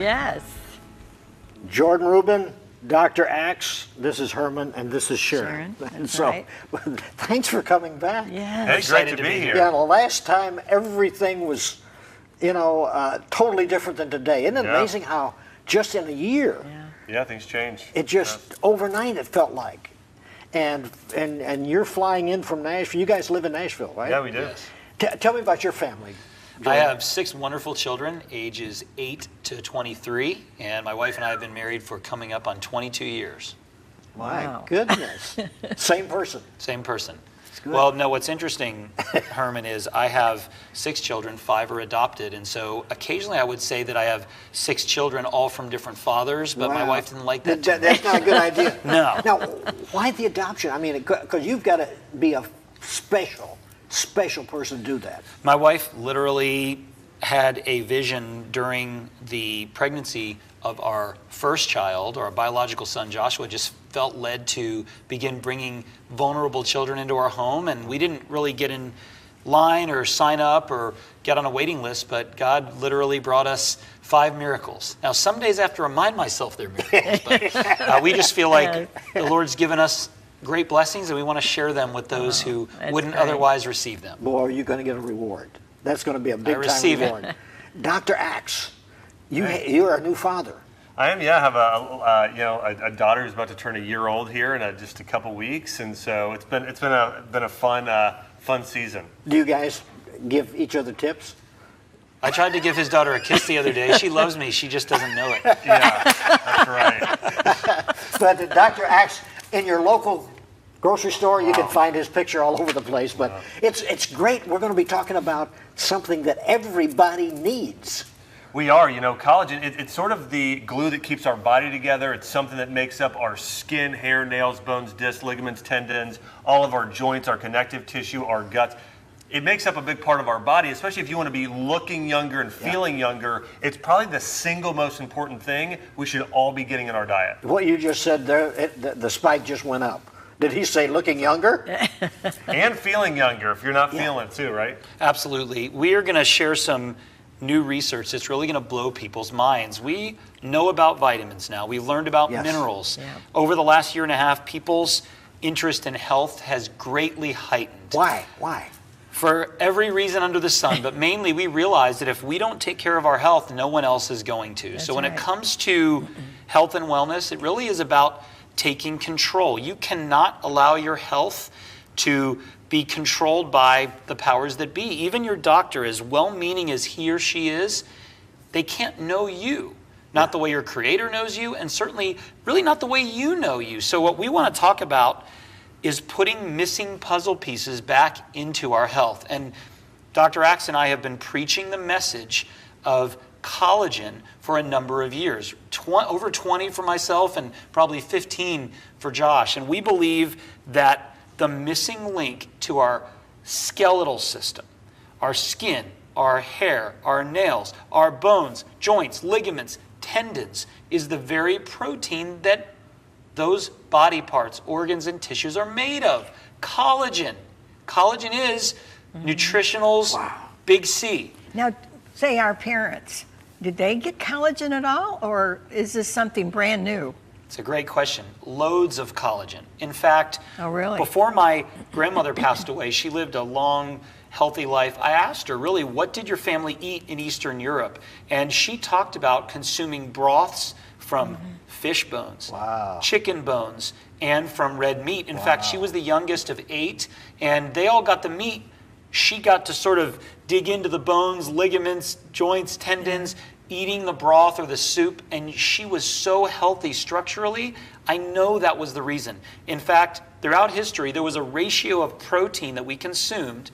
Yes. Jordan Rubin, Dr. Axe, this is Herman, and this is Sharon, Sharon. that's So, right. thanks for coming back. Yes. It's great to be here. Yeah, the last time everything was, totally different than today. Isn't it amazing how just in a year, Yeah, things change. it just overnight it felt like. And you're flying in from Nashville. You guys live in Nashville, right? Yeah, we do. Yes. Tell me about your family. I have 6 wonderful children, ages 8 to 23, and my wife and I have been married for coming up on 22 years. My Wow. goodness. Same person. Same person. good. Well, no, what's interesting, Herman, is I have 6 children, 5 are adopted, and so occasionally I would say that I have 6 children, all from different fathers, but my Wow. wife didn't like that too much. That's not a good idea. No. Now, why the adoption? I mean, because you've got to be a special person to do that. My wife literally had a vision during the pregnancy of our first child, our biological son Joshua, just felt led to begin bringing vulnerable children into our home, and we didn't really get in line or sign up or get on a waiting list, but God literally brought us 5 miracles. Now, some days I have to remind myself they're miracles, but we just feel like the Lord's given us great blessings, and we want to share them with those who wouldn't great. otherwise receive them. Boy, are you going to get a reward. That's going to be a big time receive it. reward. Dr. Axe, you're a new father. I am, yeah. I have a daughter who's about to turn a year old here in just a couple weeks, and so it's been a fun season. Do you guys give each other tips? I tried to give his daughter a kiss the other day. She loves me. She just doesn't know it. Yeah, that's right. But Dr. Axe, in your local grocery store, you can find his picture all over the place. But it's great. We're going to be talking about something that everybody needs. We are, collagen, it's sort of the glue that keeps our body together. It's something that makes up our skin, hair, nails, bones, discs, ligaments, tendons, all of our joints, our connective tissue, our guts. It makes up a big part of our body, especially if you want to be looking younger and feeling younger. It's probably the single most important thing we should all be getting in our diet. What you just said there, the spike just went up. Did he say looking younger? And feeling younger, if you're not feeling it too, right? Absolutely. We are going to share some new research that's really going to blow people's minds. We know about vitamins now. We've learned about minerals. Yeah. Over the last year and a half, people's interest in health has greatly heightened. Why? For every reason under the sun, but mainly we realize that if we don't take care of our health, no one else is going to. That's so when right. it comes to health and wellness, it really is about taking control. You cannot allow your health to be controlled by the powers that be. Even your doctor, as well-meaning as he or she is, they can't know you. Not the way your creator knows you, and certainly really not the way you know you. So what we want to talk about is putting missing puzzle pieces back into our health. And Dr. Axe and I have been preaching the message of collagen for a number of years, over 20 for myself and probably 15 for Josh. And we believe that the missing link to our skeletal system, our skin, our hair, our nails, our bones, joints, ligaments, tendons, is the very protein that those body parts, organs, and tissues are made of. Collagen. Collagen is nutritional's big C. Now, say our parents, did they get collagen at all, or is this something brand new? It's a great question. Loads of collagen. In fact, Oh, really? before my grandmother passed away, she lived a long, healthy life. I asked her, really, what did your family eat in Eastern Europe? And she talked about consuming broths from fish bones, chicken bones, and from red meat. In fact, she was the youngest of 8, and they all got the meat. She got to sort of dig into the bones, ligaments, joints, tendons, eating the broth or the soup, and she was so healthy structurally. I know that was the reason. In fact, throughout history, there was a ratio of protein that we consumed,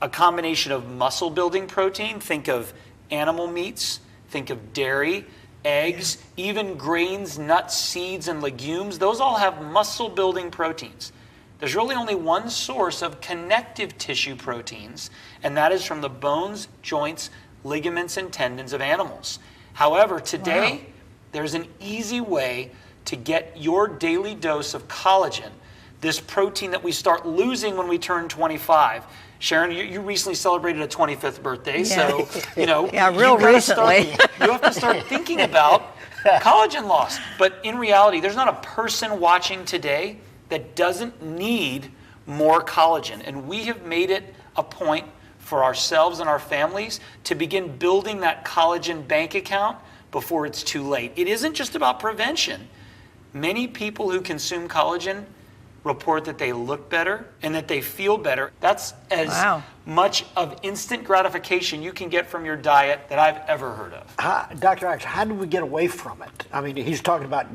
a combination of muscle-building protein, think of animal meats, think of dairy, eggs, even grains, nuts, seeds, and legumes. Those all have muscle-building proteins. There's really only one source of connective tissue proteins, and that is from the bones, joints, ligaments, and tendons of animals. However, today, there's an easy way to get your daily dose of collagen this protein that we start losing when we turn 25. Sharon, you recently celebrated a 25th birthday, so Yeah, real recently. You have to start thinking about collagen loss. But in reality, there's not a person watching today that doesn't need more collagen. And we have made it a point for ourselves and our families to begin building that collagen bank account before it's too late. It isn't just about prevention. Many people who consume collagen report that they look better and that they feel better. That's as much of instant gratification you can get from your diet that I've ever heard of. Dr. Axe, how do we get away from it? I mean, he's talking about,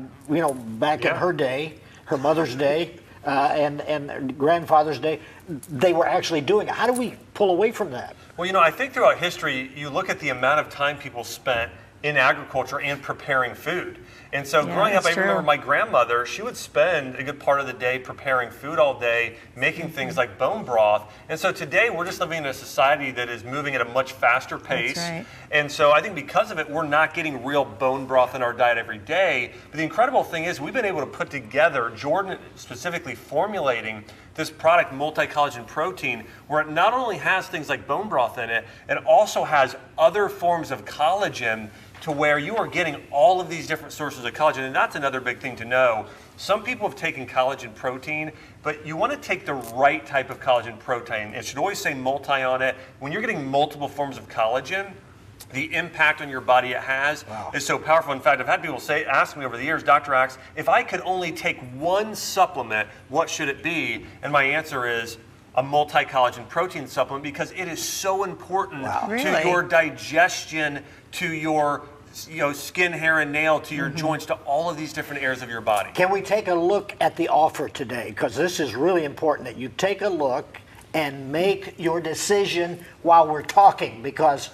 back in her day, her mother's day, and grandfather's day, they were actually doing it. How do we pull away from that? Well, I think throughout history, you look at the amount of time people spent in agriculture and preparing food. And so growing up, I remember my grandmother, she would spend a good part of the day preparing food all day, making things like bone broth. And so today we're just living in a society that is moving at a much faster pace. That's right. And so I think because of it, we're not getting real bone broth in our diet every day. But the incredible thing is we've been able to put together, Jordan specifically formulating this product, multi-collagen protein, where it not only has things like bone broth in it, it also has other forms of collagen to where you are getting all of these different sources of collagen. And that's another big thing to know. Some people have taken collagen protein, but you want to take the right type of collagen protein. It should always say multi on it. When you're getting multiple forms of collagen, the impact on your body it has is so powerful. In fact, I've had people ask me over the years, Dr. Axe, if I could only take one supplement, what should it be? And my answer is a multi-collagen protein supplement, because it is so important to your digestion, to your skin, hair, and nail, to your joints, to all of these different areas of your body. Can we take a look at the offer today? Because this is really important that you take a look and make your decision while we're talking, because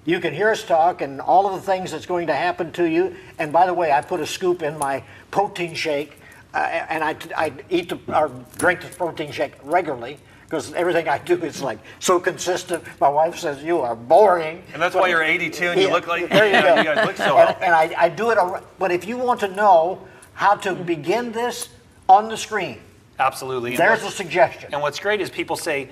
you can hear us talk and all of the things that's going to happen to you. And by the way, I put a scoop in my protein shake, and I eat or drink the protein shake regularly, because everything I do is like so consistent. My wife says, you are boring. And that's why you're 82 and you look like, there you go. You guys look so healthy. And I do it, but if you want to know how to begin this on the screen, absolutely. There's a suggestion. And what's great is people say,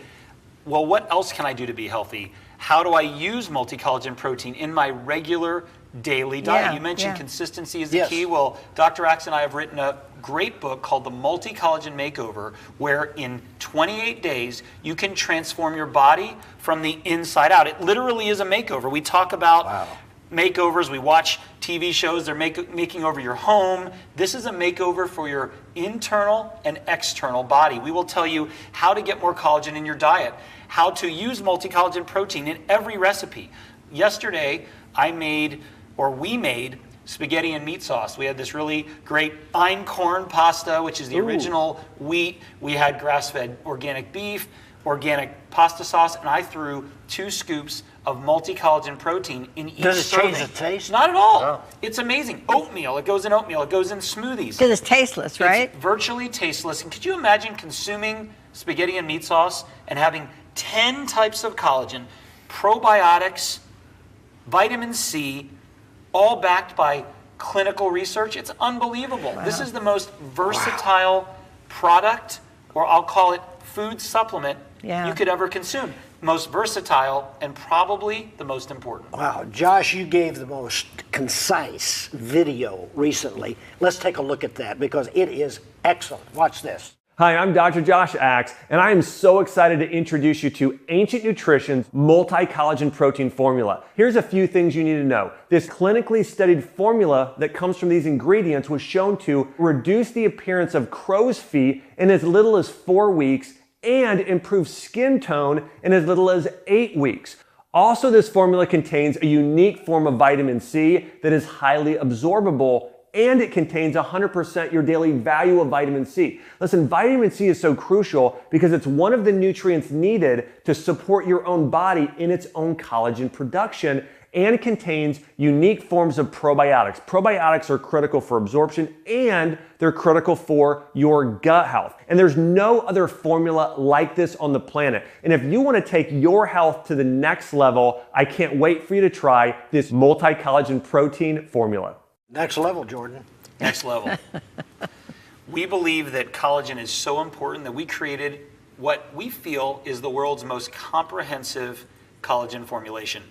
well, what else can I do to be healthy? How do I use multi-collagen protein in my regular daily diet? You mentioned consistency is the key. Well, Dr. Axe and I have written a great book called The Multi-Collagen Makeover, where in 28 days you can transform your body from the inside out. It literally is a makeover. We talk about makeovers. We watch TV shows. They're making over your home. This is a makeover for your internal and external body. We will tell you how to get more collagen in your diet, how to use multi-collagen protein in every recipe. Yesterday, we made spaghetti and meat sauce. We had this really great einkorn pasta, which is the original wheat. We had grass-fed organic beef, organic pasta sauce, and I threw 2 scoops of multi-collagen protein in each serving. Does it change the taste? Not at all. No. It's amazing. Oatmeal. It goes in oatmeal. It goes in smoothies. Because it's tasteless, right? It's virtually tasteless. And could you imagine consuming spaghetti and meat sauce and having 10 types of collagen, probiotics, vitamin C, all backed by clinical research? It's unbelievable. Wow. This is the most versatile product, or I'll call it food supplement, you could ever consume. Most versatile and probably the most important. Wow, Josh, you gave the most concise video recently. Let's take a look at that, because it is excellent. Watch this. Hi, I'm Dr. Josh Axe, and I am so excited to introduce you to Ancient Nutrition's multi-collagen protein formula. Here's a few things you need to know. This clinically studied formula that comes from these ingredients was shown to reduce the appearance of crow's feet in as little as 4 weeks and improve skin tone in as little as 8 weeks. Also, this formula contains a unique form of vitamin C that is highly absorbable, and it contains 100% your daily value of vitamin C. Listen, vitamin C is so crucial because it's one of the nutrients needed to support your own body in its own collagen production, and contains unique forms of probiotics. Probiotics are critical for absorption, and they're critical for your gut health. And there's no other formula like this on the planet. And if you want to take your health to the next level, I can't wait for you to try this multi-collagen protein formula. Next level, Jordan. Next level. We believe that collagen is so important that we created what we feel is the world's most comprehensive collagen formulation.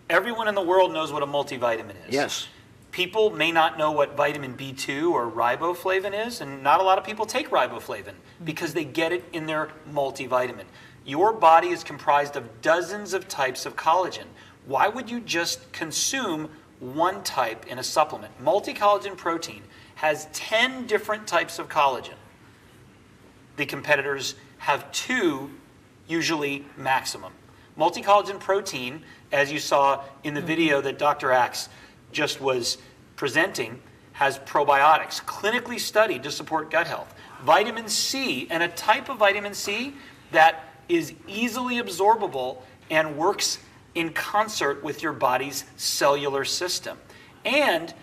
Everyone in the world knows what a multivitamin is. Yes. People may not know what vitamin B2 or riboflavin is, and not a lot of people take riboflavin because they get it in their multivitamin. Your body is comprised of dozens of types of collagen. Why would you just consume one type in a supplement? Multi-collagen protein has 10 different types of collagen. The competitors have 2, usually maximum. Multi-collagen protein, as you saw in the video that Dr. Axe just was presenting, has probiotics, clinically studied to support gut health. Vitamin C, and a type of vitamin C that is easily absorbable and works in concert with your body's cellular system. And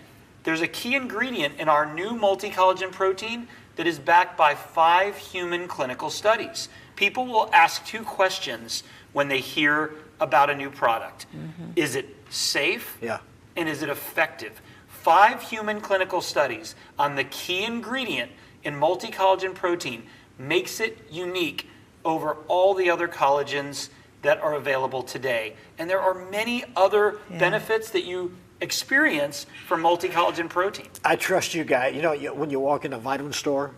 there's a key ingredient in our new multi-collagen protein that is backed by 5 human clinical studies. People will ask 2 questions when they hear about a new product. Is it safe? Yeah. And is it effective? 5 human clinical studies on the key ingredient in multi-collagen protein makes it unique over all the other collagens that are available today. And there are many other benefits that you experience from multi-collagen protein. I trust you guys. You know, when you walk in a vitamin store,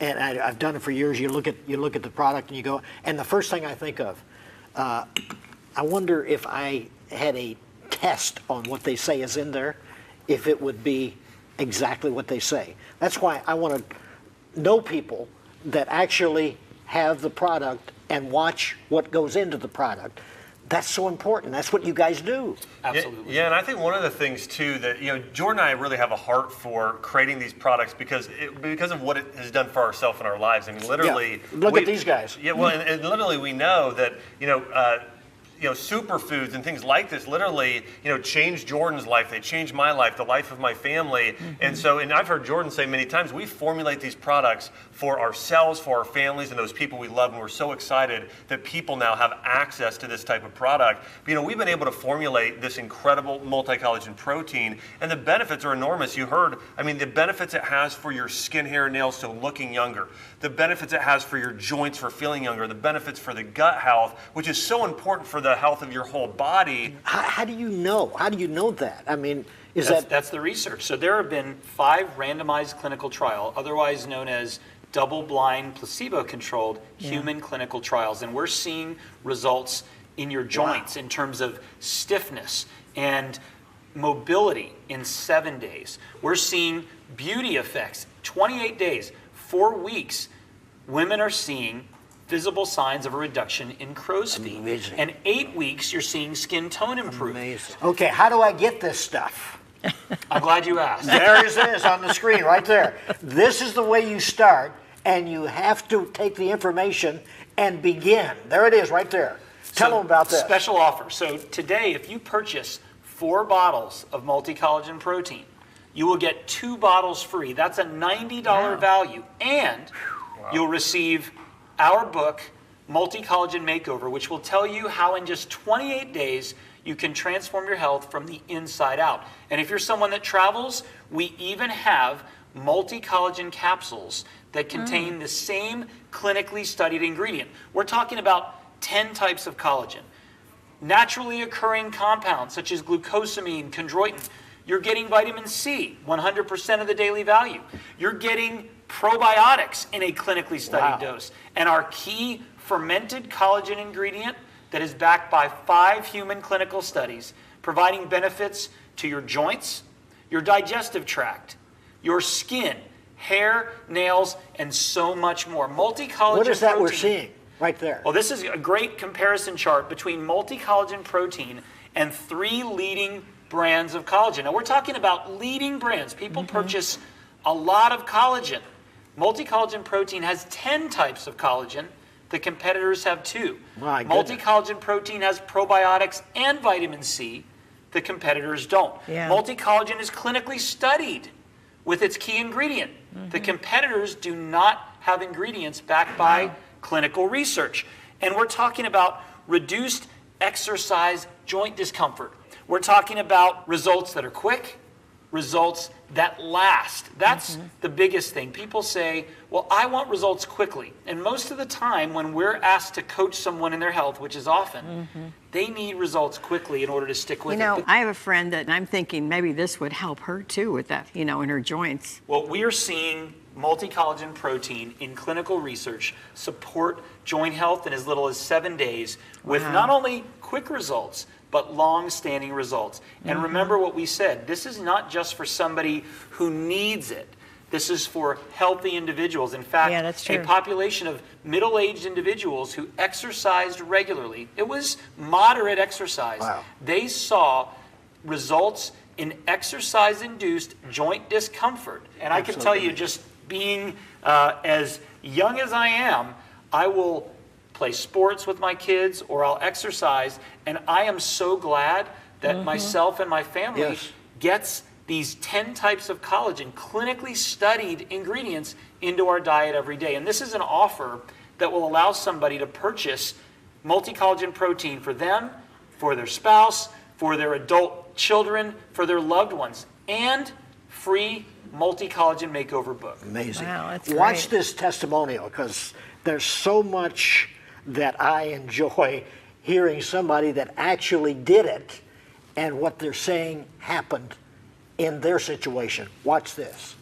and I've done it for years, you look at the product and you go, and the first thing I think of, I wonder if I had a test on what they say is in there, if it would be exactly what they say. That's why I want to know people that actually have the product and watch what goes into the product. That's so important. That's what you guys do. Absolutely. Yeah, and I think one of the things too that, you know, Jordan and I really have a heart for creating these products because of what it has done for ourselves in our lives. I mean, literally. Yeah. Look at these guys. Yeah, well, and literally we know that, you know, superfoods and things like this literally, changed Jordan's life. They changed my life, the life of my family. And I've heard Jordan say many times, we formulate these products for ourselves, for our families, and those people we love. And we're so excited that people now have access to this type of product. But, we've been able to formulate this incredible multi-collagen protein, and the benefits are enormous. You heard, the benefits it has for your skin, hair, and nails, so looking younger. The benefits it has for your joints, for feeling younger. The benefits for the gut health, which is so important for the health of your whole body. How do you know? How do you know that? That's the research. So there have been 5 randomized clinical trials, otherwise known as double-blind, placebo-controlled human clinical trials. And we're seeing results in your joints in terms of stiffness and mobility in 7 days. We're seeing beauty effects, 28 days, 4 weeks. Women are seeing visible signs of a reduction in crow's feet. Amazing. And 8 weeks, you're seeing skin tone improve. Amazing. Okay, how do I get this stuff? I'm glad you asked. There it is on the screen right there. This is the way you start, and you have to take the information and begin. There it is right there. Tell them about this. Special offer. So today, if you purchase 4 bottles of multi-collagen protein, you will get 2 bottles free. That's a $90 value. And you'll receive our book, Multi-Collagen Makeover, which will tell you how in just 28 days you can transform your health from the inside out. And if you're someone that travels, we even have multi-collagen capsules that contain the same clinically studied ingredient. We're talking about 10 types of collagen. Naturally occurring compounds such as glucosamine, chondroitin. You're getting vitamin C, 100% of the daily value. You're getting probiotics in a clinically studied dose. And our key fermented collagen ingredient that is backed by 5 human clinical studies, providing benefits to your joints, your digestive tract, your skin, hair, nails, and so much more. Multi-collagen What is that protein, we're seeing right there? Well, this is a great comparison chart between multi-collagen protein and 3 leading brands of collagen. Now, we're talking about leading brands. People purchase a lot of collagen. Multi-collagen protein has 10 types of collagen. The competitors have 2. My goodness. Multi-collagen protein has probiotics and vitamin C. The competitors don't. Yeah. Multi-collagen is clinically studied with its key ingredient. The competitors do not have ingredients backed by clinical research. And we're talking about reduced exercise joint discomfort. We're talking about results that are quick, results that last. That's the biggest thing. People say, well, I want results quickly. And most of the time when we're asked to coach someone in their health, which is often, they need results quickly in order to stick with You know, it. I have a friend that I'm thinking maybe this would help her too with that, in her joints. Well, we are seeing multi-collagen protein in clinical research support joint health in as little as 7 days with not only quick results, but long-standing results. And remember what we said, this is not just for somebody who needs it. This is for healthy individuals. In fact, Yeah, that's a true. population of middle-aged individuals who exercised regularly, it was moderate exercise, Wow. they saw results in exercise-induced joint discomfort. And I can tell you, just being as young as I am, I will play sports with my kids or I'll exercise, and I am so glad that myself and my family Yes. gets these 10 types of collagen, clinically studied ingredients, into our diet every day. And this is an offer that will allow somebody to purchase multi-collagen protein for them, for their spouse, for their adult children, for their loved ones, and free multi-collagen makeover book. Amazing. Wow, that's Watch great. this testimonial, because there's so much that I enjoy hearing somebody that actually did it and what they're saying happened in their situation. Watch this.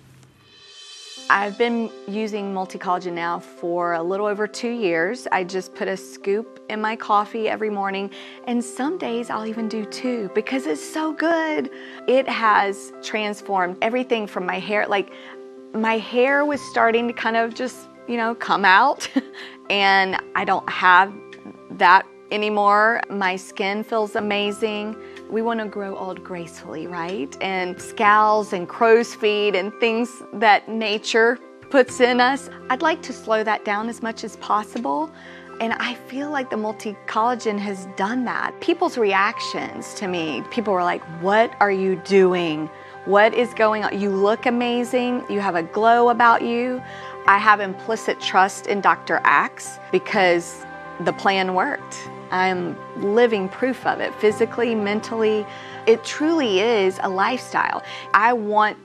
I've been using multi-collagen now for a little over 2 years. I just put a scoop in my coffee every morning, and some days I'll even do 2 because it's so good. It has transformed everything from my hair. Like, my hair was starting to kind of just, come out, and I don't have that anymore. My skin feels amazing. We want to grow old gracefully, right? And scowls and crow's feet and things that nature puts in us. I'd like to slow that down as much as possible. And I feel like the multi-collagen has done that. People's reactions to me, people were like, what are you doing? What is going on? You look amazing. You have a glow about you. I have implicit trust in Dr. Axe because the plan worked. I'm living proof of it, physically, mentally. It truly is a lifestyle. I want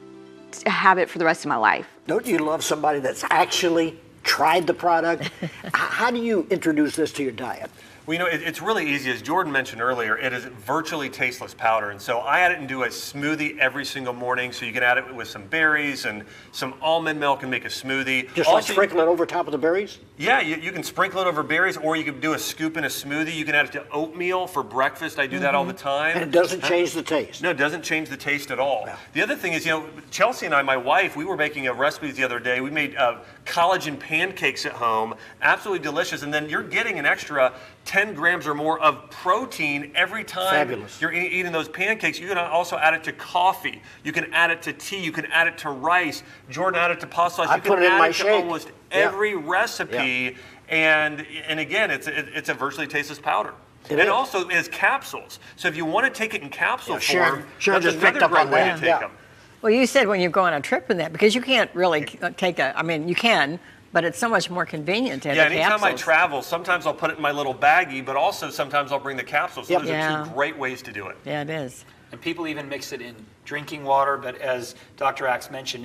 to have it for the rest of my life. Don't you love somebody that's actually tried the product? How do you introduce this to your diet? Well, it's really easy. As Jordan mentioned earlier, it is virtually tasteless powder. And so I add it into a smoothie every single morning. So you can add it with some berries and some almond milk and make a smoothie. Just like Also, sprinkle it over top of the berries? Yeah, you can sprinkle it over berries, or you can do a scoop in a smoothie. You can add it to oatmeal for breakfast. I do that all the time. And it doesn't change the taste. No, it doesn't change the taste at all. Yeah. The other thing is, Chelsea and I, my wife, we were making a recipe the other day. We made collagen pancakes at home, absolutely delicious. And then you're getting an extra 10 grams or more of protein every time Fabulous. you're eating those pancakes. You can also add it to coffee. You can add it to tea. You can add it to rice. Jordan added it to pasta sauce. I You put can it in add my it to shake. almost Yeah. every recipe. And again, it's a virtually tasteless powder. It and is. also is capsules. So if you want to take it in capsule Sharon form, just that's picked another up great on way that. to take Yeah. them. Well, you said when you go on a trip with that, because you can't really take you can, but it's so much more convenient to have Yeah, the anytime I capsules. travel, sometimes I'll put it in my little baggie, but also sometimes I'll bring the capsules. So Yep. those are Yeah. two great ways to do it. Yeah, it is. And people even mix it in drinking water, but as Dr. Axe mentioned,